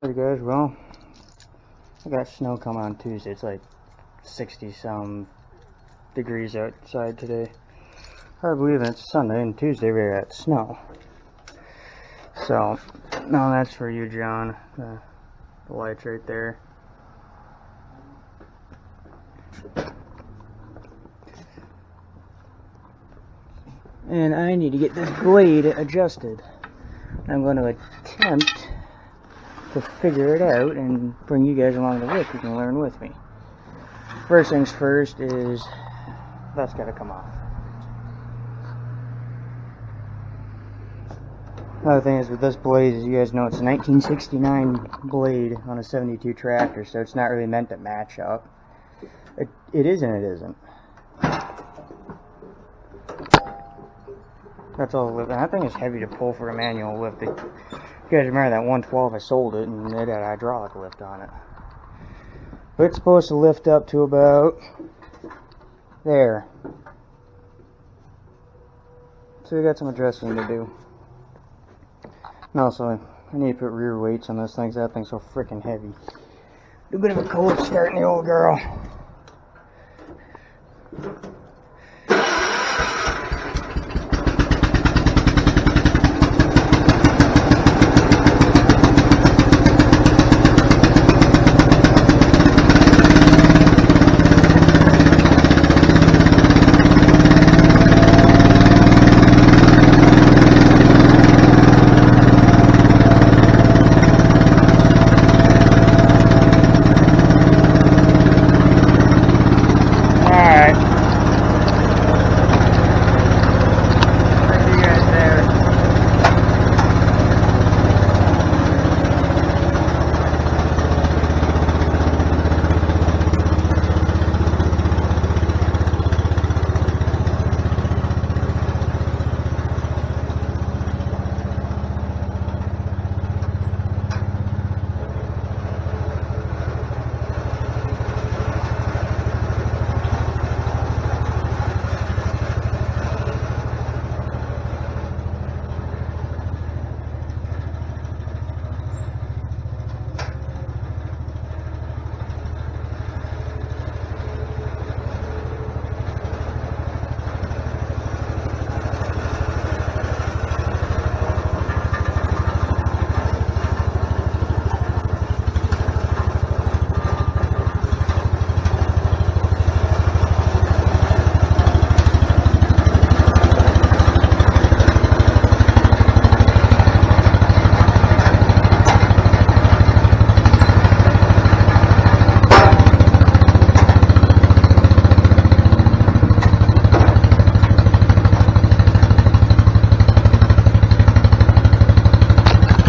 Hey guys, well, I got snow coming on Tuesday. It's like 60 some degrees outside today. Hard to believe it's Sunday and Tuesday we got snow. So, no, that's for you, John. The light's right there. And I need to get this blade adjusted. I'm going to attempt to figure it out and bring you guys along the way so you can learn with me. First things first is that's got to come off. Another thing is with this blade, as you guys know, it's a 1969 blade on a 72 tractor, so it's not really meant to match up. It is and it isn't. That's all lift. And that thing is heavy to pull for a manual lift. You guys remember that 112? I sold it and it had a hydraulic lift on it. But it's supposed to lift up to about there. So we got some adjusting to do. And also, I need to put rear weights on this thing, 'cause that thing's so freaking heavy. A bit of a cold start in the old girl.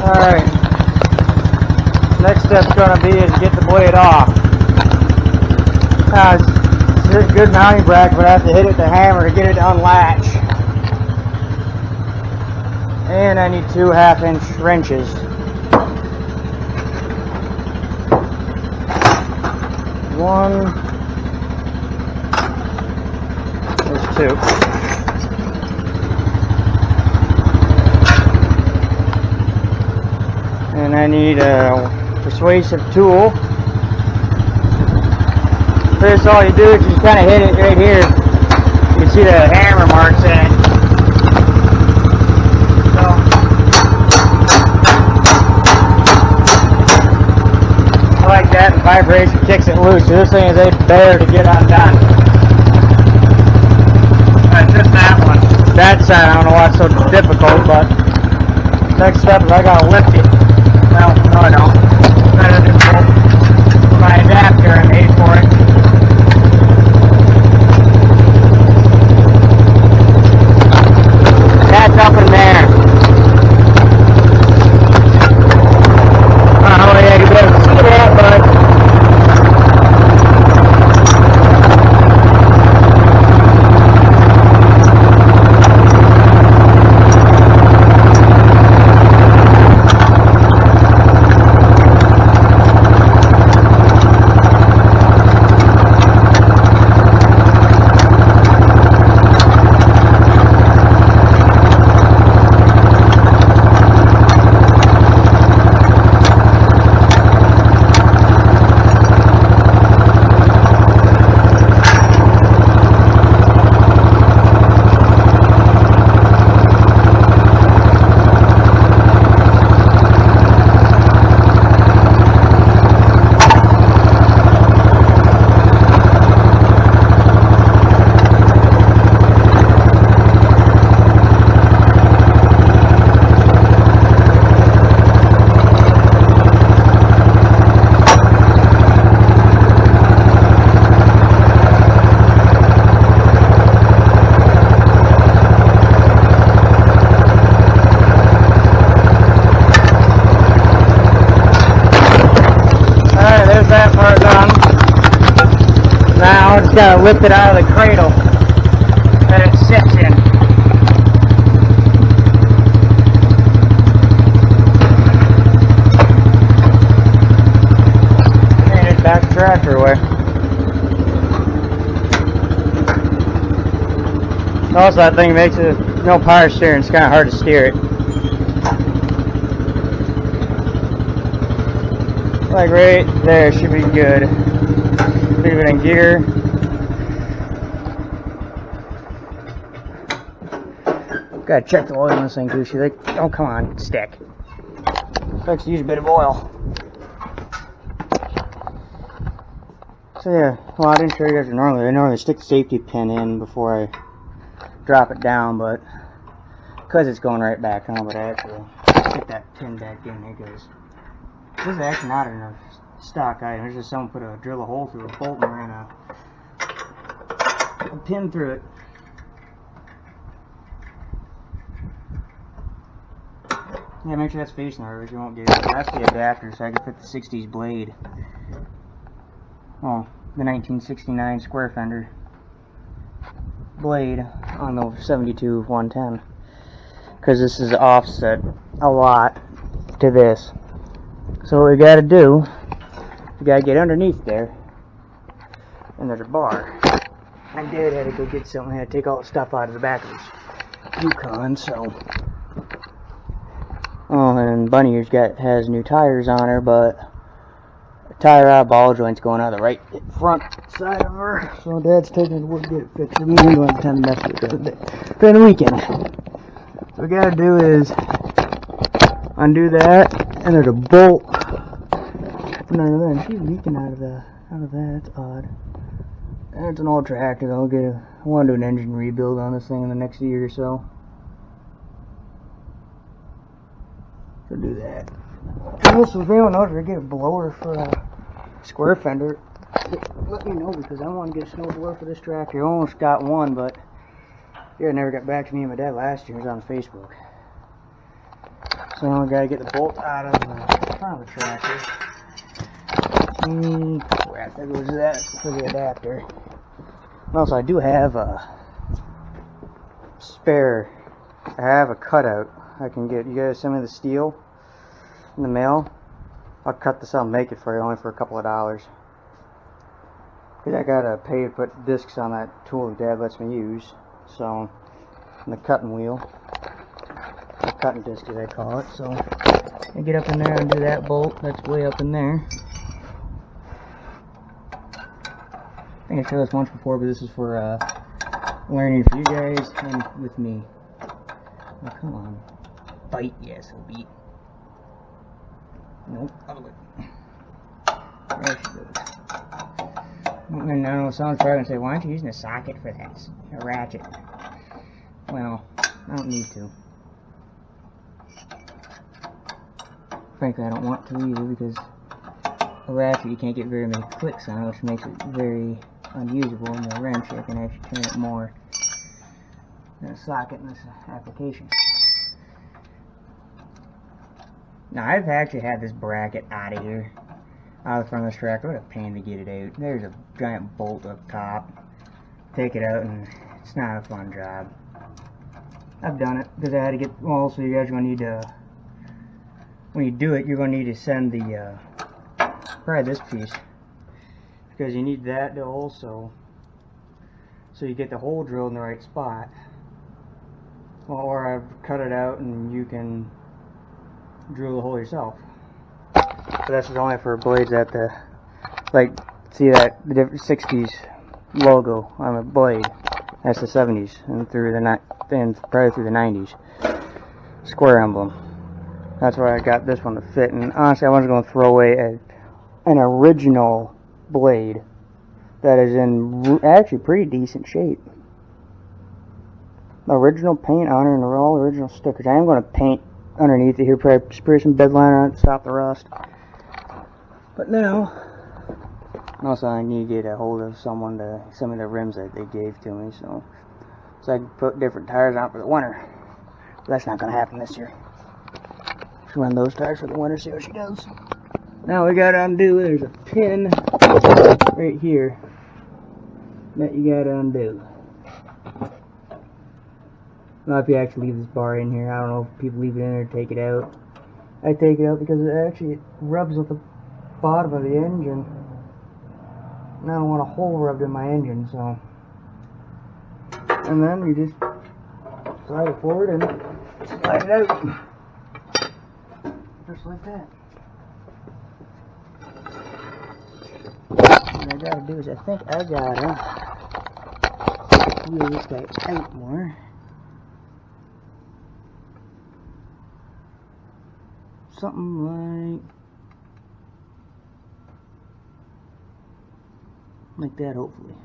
Alright, next step's going to be is get the blade off. Now, it's a good mounting bracket, but I have to hit it with the hammer to get it to unlatch. And I need 2 1/2-inch wrenches. One, there's 2. And I need a persuasive tool. This, all you do is just kind of hit it right here. You can see the hammer marks in it. So, I like that, and vibration kicks it loose. So this thing is a bear to get undone. Just that one. That's, I don't know why it's so difficult, but next step is I gotta lift it. Well, no I don't. Better than my adapter I made for it. That's up in there. Oh yeah, you better see that, bud. gotta lift it out of the cradle that it sits in. And it's back the tractor away. Also, that thing makes it no power steering. It's kind of hard to steer it. Like right there should be good. Leave it in gear. Gotta check the oil on this thing too. She's like, oh come on, stick. Likes to use a bit of oil. So yeah, well I didn't show you guys normally. I normally stick the safety pin in before I drop it down, but because it's going right back on, but I actually stick that pin back in there because this is actually not in a stock item. It's just someone drill a hole through a bolt and ran a pin through it. Yeah, make sure that's facing her, you won't get it. That's the adapter, so I can fit the 60s blade. Oh, the 1969 square fender blade on the 72 110. Because this is offset a lot to this. So what we gotta do, we gotta get underneath there. And there's a bar. My dad had to go get something, had to take all the stuff out of the back of his Yukon, so. Oh, and Bunny has new tires on her, but the tire ball joint's going out of the right front side of her. So Dad's taking it to work to get it fixed. We don't have time to mess with it during the weekend. So what we gotta do is undo that, and there's a bolt. She's leaking out of that. That's odd. And it's an old tractor. I want to do an engine rebuild on this thing in the next year or so. So do that. And also, if anyone knows where to get a blower for a square fender, let me know because I want to get a snow blower for this tractor. I almost got one, but yeah, never got back to me and my dad last year. It was on Facebook. So now we gotta get the bolt out of the front of the tractor. Crap, there goes that for the adapter. Also, I do have a spare. I have a cutout I can get. You guys send me the steel in the mail. I'll cut this out and make it for you, only for a couple of dollars. Cause I gotta pay to put discs on that tool that Dad lets me use. So, and the cutting wheel, the cutting disc as I call it. So, I get up in there and do that bolt. That's way up in there. I think I showed this once before, but this is for learning for you guys and with me. Oh, come on. Bite, yes, it'll beat. Nope, other way. There she goes. And I know someone's probably going to say, why aren't you using a socket for that? A ratchet. Well, I don't need to. Frankly, I don't want to either because a ratchet you can't get very many clicks on, which makes it very unusable. And the wrench, I can actually turn it more than a socket in this application. Now, I've actually had this bracket out of here, out of front of this tractor. What a pain to get it out. There's a giant bolt up top. Take it out, and it's not a fun job. I've done it because I had to get. Well, so you guys are going to need to. When you do it, you're going to need to send the. Probably this piece, because you need that to also. So you get the hole drilled in the right spot. Well, or I've cut it out, and you can drill the hole yourself. But that's only for blades at the, like, see that the different 60s logo on the blade. That's the 70s and through the and probably through the 90s. Square emblem. That's why I got this one to fit. And honestly, I was going to throw away an original blade that is in actually pretty decent shape. Original paint on it and all original stickers. I am going to paint underneath it here, probably spray some bed liner on it to stop the rust. But now, also I need to get a hold of someone to send me the rims that they gave to me, so I can put different tires on for the winter. But that's not going to happen this year. Just run those tires for the winter, see what she does. Now we got to undo, there's a pin right here that you gotta undo. Well, if you actually leave this bar in here, I don't know if people leave it in there or take it out. I take it out because it actually rubs with the bottom of the engine. And I don't want a hole rubbed in my engine, so. And then you just slide it forward and slide it out. Just like that. What I gotta do is, I think I gotta wheel this guy out more. Something like that, hopefully.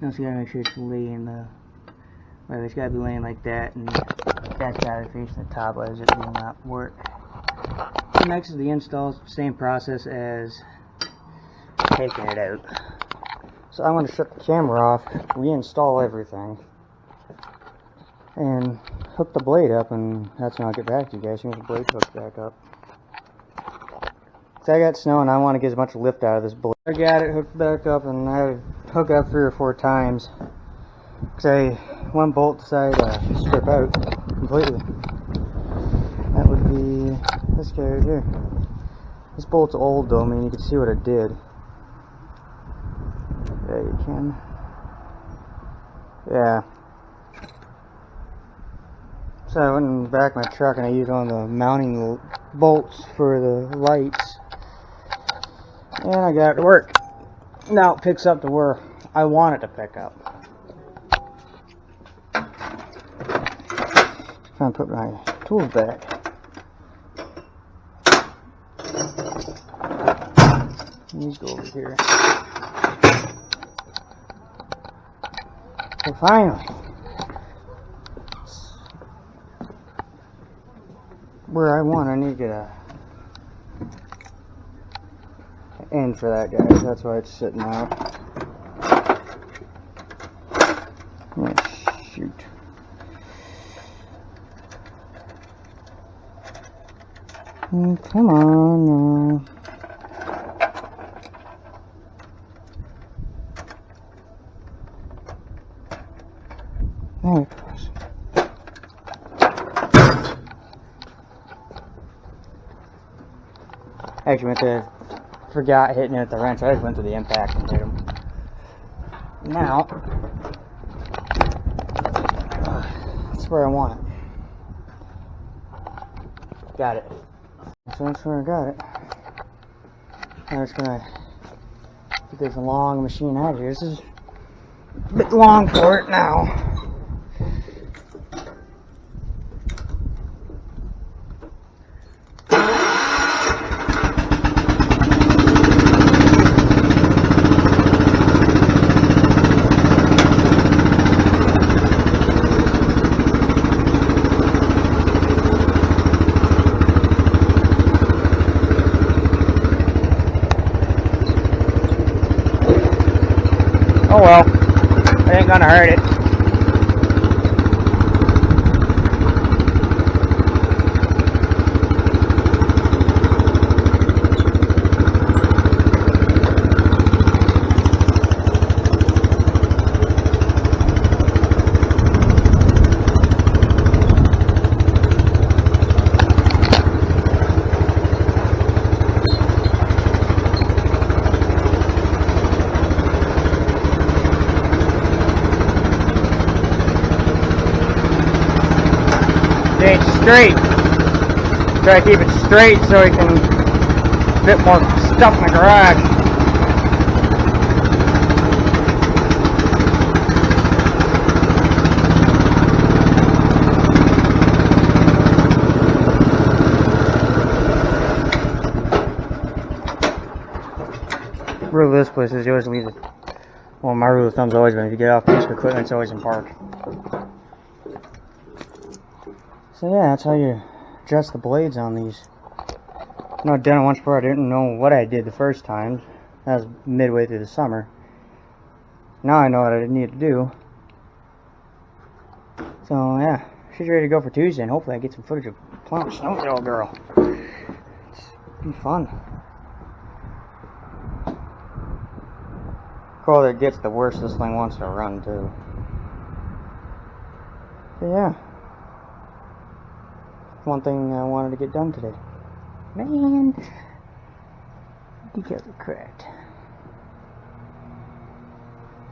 Now, so you gotta make sure it's laying well, it's gotta be laying like that, and that's gotta be facing the top, otherwise it will not work. So next is the install, same process as taking it out. So I'm gonna shut the camera off, reinstall everything, and hook the blade up, and that's when I'll get back to you guys as soon as the blade hooks back up. So I got snow and I want to get as much lift out of this blade. I got it hooked back up, and I had it hooked up 3 or 4 times because one bolt decided to strip out completely. That would be this guy right here. This bolt's old though, I mean you can see what it did. Yeah, you can. Yeah. So I went back in my truck and I used one of the mounting bolts for the lights. And I got it to work. Now it picks up to where I want it to pick up. Trying to put my tools back. These go over here. So finally, where I want, I need to get a end for that, guys. That's why it's sitting out. Oh, shoot. Come on. There it goes. Actually forgot hitting it with the wrench. I just went to the impact and hit him. Now, that's where I want it. Got it. So that's where I got it. I'm just gonna get this long machine out of here. This is a bit long for it now. Oh well, it ain't gonna hurt it. Straight. Try to keep it straight so we can fit more stuff in the garage. Rule of this place is you always leave it. Well, my rule of thumb's always been if you get off piece of equipment, it's always in park. So yeah, that's how you adjust the blades on these. I know I've done it once before. I didn't know what I did the first time. That was midway through the summer. Now I know what I need to do. So yeah, she's ready to go for Tuesday, and hopefully I get some footage of plowing snow with the old girl. It's be fun. colder it gets, the worse this thing wants to run too. So yeah, one thing I wanted to get done today. Man, decals are cracked.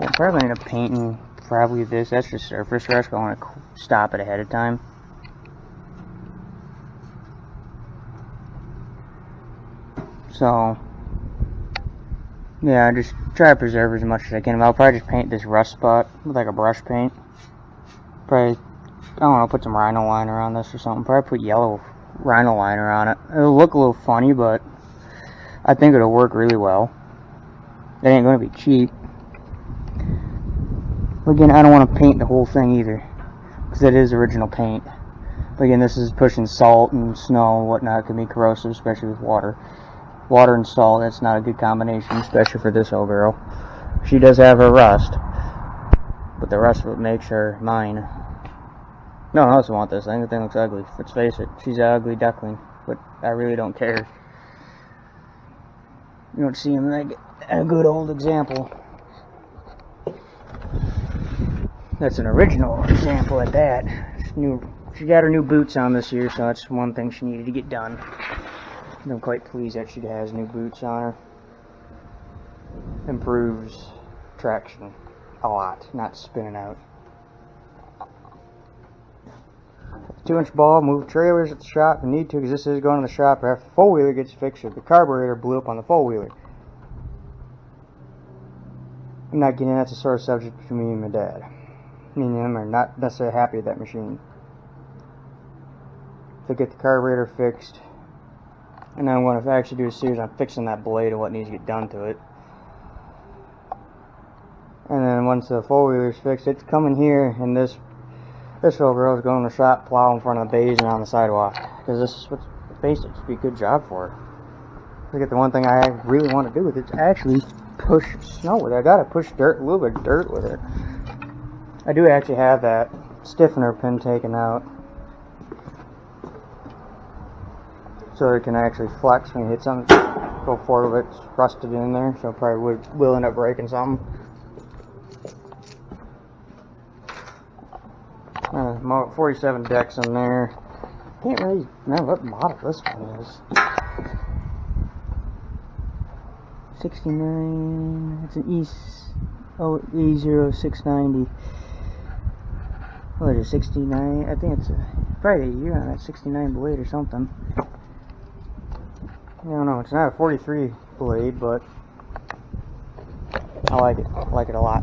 I'm probably gonna end up painting probably this. That's just surface rush, but I want to stop it ahead of time. So yeah, I just try to preserve as much as I can. I'll probably just paint this rust spot with like a brush paint. Probably, I don't know, put some rhino liner on this or something. Probably put yellow rhino liner on it. It'll look a little funny, but I think it'll work really well. It ain't gonna be cheap. But again, I don't want to paint the whole thing either, because it is original paint. But again, this is pushing salt and snow and whatnot. It can be corrosive, especially with water. Water and salt, that's not a good combination, especially for this old girl. She does have her rust, but the rust what makes her mine. No one else will want this thing. The thing looks ugly. Let's face it, she's an ugly duckling, but I really don't care. You don't see him like a good old example. That's an original example at that. She got her new boots on this year, so that's one thing she needed to get done. I'm quite pleased that she has new boots on her. Improves traction a lot, not spinning out. 2-inch ball, move trailers at the shop if you need to, because this is going to the shop after the four-wheeler gets fixed or the carburetor blew up on the four-wheeler. I'm not getting that's a sore subject between me and my dad. Me and him are not necessarily happy with that machine. To get the carburetor fixed, and then what I actually do a series on fixing that blade and what needs to get done to it. And then once the four-wheeler's fixed, it's coming here, and this little girl's going to the shop, plow in front of the bays and on the sidewalk, because this is what's basic. It'd be a good job for her. Look at the one thing I really want to do with it is actually push snow with it. I gotta push dirt, a little bit of dirt with it. I do actually have that stiffener pin taken out, so it can actually flex when you hit something. Go forward, it's rusted in there, so probably will end up breaking something. 47 decks in there. Can't really remember what model this one is. 69. It's an E0690. What is it? 69. I think it's probably a year on that 69 blade or something. I don't know. It's not a 43 blade, but I like it. I like it a lot.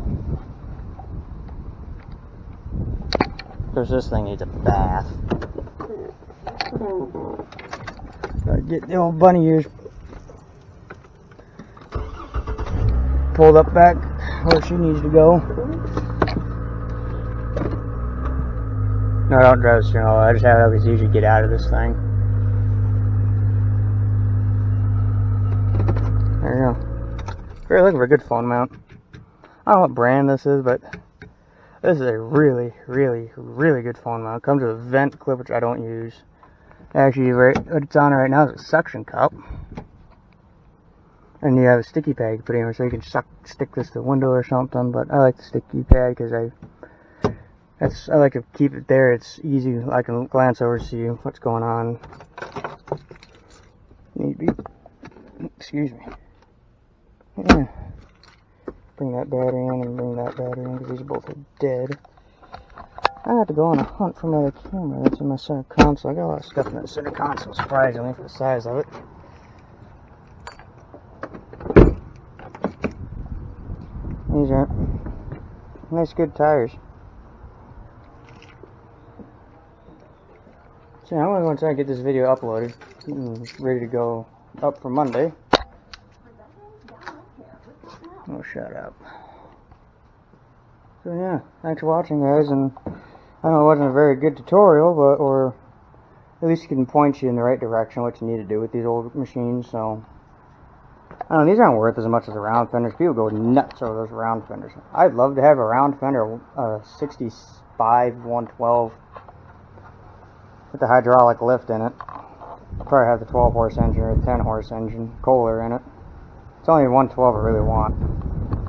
Because this thing needs a bath. Get the old bunny ears pulled up back where she needs to go. No, I don't drive the steering wheel. I just have it easy to get out of this thing. There you go. If you're looking for a good phone mount, I don't know what brand this is, but this is a really, really, really good phone mount. It comes with a vent clip, which I don't use. Actually, what it's on right now is a suction cup. And you have a sticky pad you put in, so you can stick this to the window or something. But I like the sticky pad because I like to keep it there. It's easy. I can glance over, see what's going on. Excuse me. Yeah. Bring that battery in and bring that battery in because these both are dead. I have to go on a hunt for another camera. That's in my center console. I got a lot of stuff in that center console, surprisingly, for the size of it. These are nice, good tires. So I'm going to try and get this video uploaded and ready to go up for Monday. Oh, shut up. So yeah, thanks for watching, guys, and I know it wasn't a very good tutorial, but or at least it can point you in the right direction what you need to do with these old machines. So I don't know, these aren't worth as much as the round fenders. People go nuts over those round fenders. I'd love to have a round fender, 65 112 with the hydraulic lift in it. I'll probably have the 12 horse engine or the 10 horse engine, Kohler in it. It's only 112 I really want.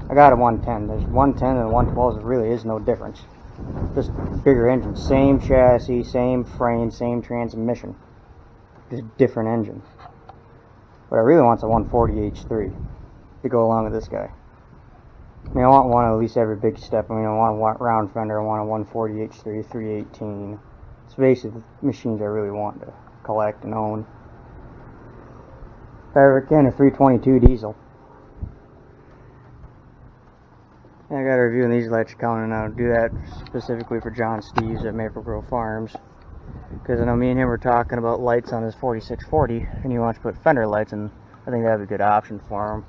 I got a 110. There's 110 and 112. There really is no difference. Just bigger engine. Same chassis, same frame, same transmission. Just different engine. But I really want a 140 H3 to go along with this guy. I mean, I want one at least every big step. I mean, I want a round fender. I want a 140 H3, 318. It's basically the machines I really want to collect and own. If I ever can, a 322 diesel. I got a review on these lights coming, and I'll do that specifically for John Steves at Maple Grove Farms. Because I know me and him were talking about lights on his 4640, and he wants to put fender lights, and I think that'd be a good option for him.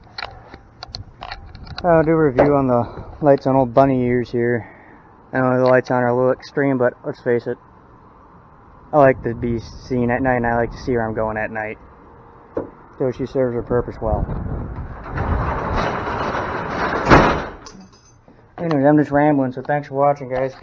I'll do a review on the lights on old bunny ears here. I know the lights on are a little extreme, but let's face it, I like to be seen at night, and I like to see where I'm going at night. So she serves her purpose well. Anyways, I'm just rambling, so thanks for watching, guys.